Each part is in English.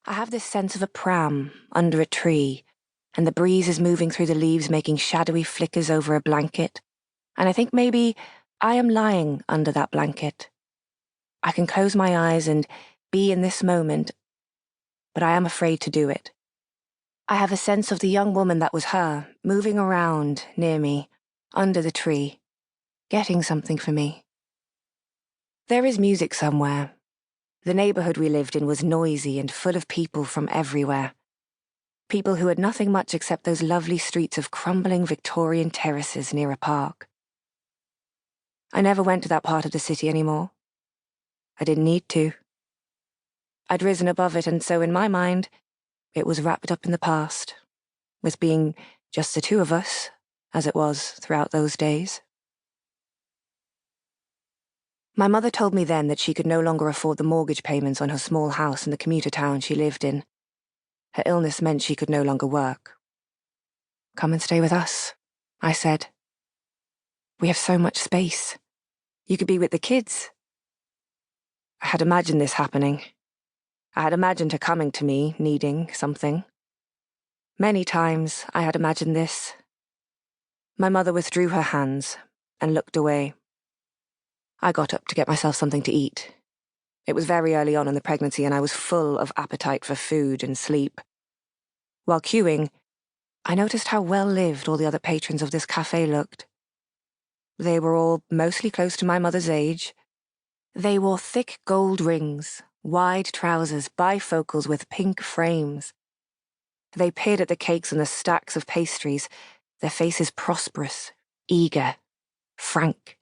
I have this sense of a pram under a tree, and the breeze is moving through the leaves, making shadowy flickers over a blanket, and I think maybe I am lying under that blanket. I can close my eyes and be in this moment, but I am afraid to do it. I have a sense of the young woman that was her, moving around near me, under the tree, getting something for me. There is music somewhere. The neighborhood we lived in was noisy and full of people from everywhere. People who had nothing much except those lovely streets of crumbling Victorian terraces near a park. I never went to that part of the city anymore. I didn't need to. I'd risen above it, and so in my mind, it was wrapped up in the past, with being just the two of us, as it was throughout those days. My mother told me then that she could no longer afford the mortgage payments on her small house in the commuter town she lived in. Her illness meant she could no longer work. "Come and stay with us," I said. "We have so much space. You could be with the kids." I had imagined this happening. I had imagined her coming to me, needing something. Many times I had imagined this. My mother withdrew her hands and looked away. I got up to get myself something to eat. It was very early on in the pregnancy, and I was full of appetite for food and sleep. While queuing, I noticed how well-lived all the other patrons of this cafe looked. They were all mostly close to my mother's age. They wore thick gold rings, wide trousers, bifocals with pink frames. They peered at the cakes and the stacks of pastries, their faces prosperous, eager, frank.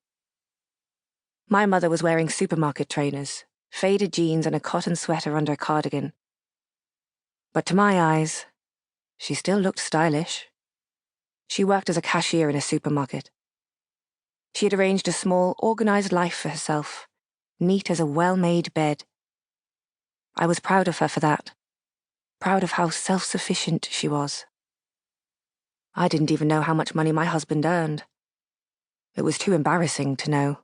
My mother was wearing supermarket trainers, faded jeans and a cotton sweater under a cardigan. But to my eyes, she still looked stylish. She worked as a cashier in a supermarket. She had arranged a small, organized life for herself, neat as a well-made bed. I was proud of her for that, proud of how self-sufficient she was. I didn't even know how much money my husband earned. It was too embarrassing to know.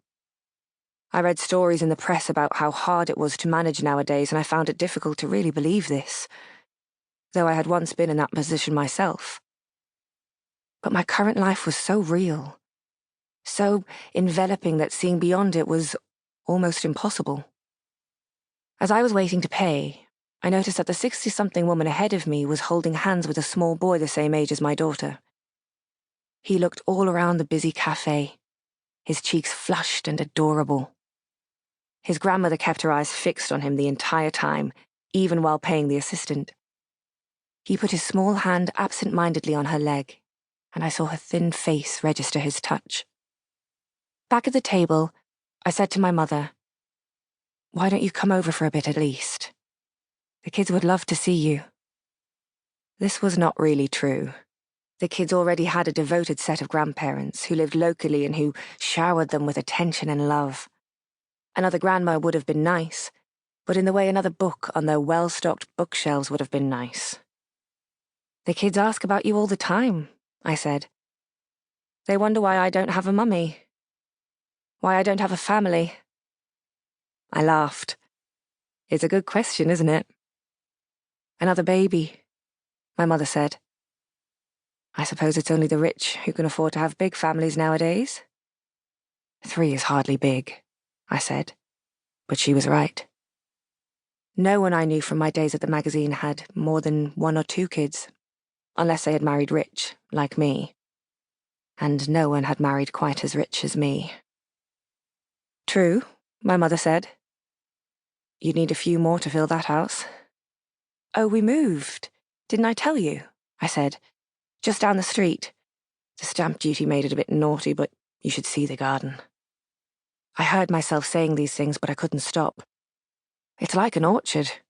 I read stories in the press about how hard it was to manage nowadays, and I found it difficult to really believe this, though I had once been in that position myself. But my current life was so real, so enveloping that seeing beyond it was almost impossible. As I was waiting to pay, I noticed that the 60-something woman ahead of me was holding hands with a small boy the same age as my daughter. He looked all around the busy cafe, his cheeks flushed and adorable. His grandmother kept her eyes fixed on him the entire time, even while paying the assistant. He put his small hand absent-mindedly on her leg, and I saw her thin face register his touch. Back at the table, I said to my mother, "Why don't you come over for a bit at least? The kids would love to see you." This was not really true. The kids already had a devoted set of grandparents who lived locally and who showered them with attention and love. Another grandma would have been nice, but in the way another book on their well-stocked bookshelves would have been nice. "The kids ask about you all the time," I said. "They wonder why I don't have a mummy, why I don't have a family." I laughed. "It's a good question, isn't it?" "Another baby," my mother said. "I suppose it's only the rich who can afford to have big families nowadays." 3 is hardly big, I said, but she was right. No one I knew from my days at the magazine had more than 1 or 2 kids, unless they had married rich, like me. And no one had married quite as rich as me. "True," my mother said. "You'd need a few more to fill that house." "Oh, we moved. Didn't I tell you?" I said. "Just down the street. The stamp duty made it a bit naughty, but you should see the garden." I heard myself saying these things, but I couldn't stop. It's like an orchard.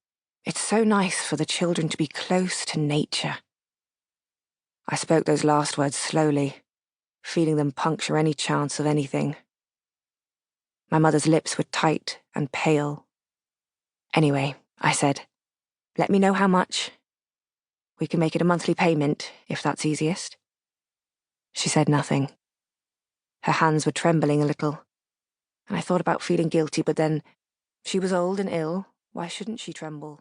It's so nice for the children to be close to nature. I spoke those last words slowly, feeling them puncture any chance of anything. My mother's lips were tight and pale. "Anyway," I said, "let me know how much. We can make it a monthly payment, if that's easiest." She said nothing. Her hands were trembling a little, and I thought about feeling guilty, but then, she was old and ill, why shouldn't she tremble?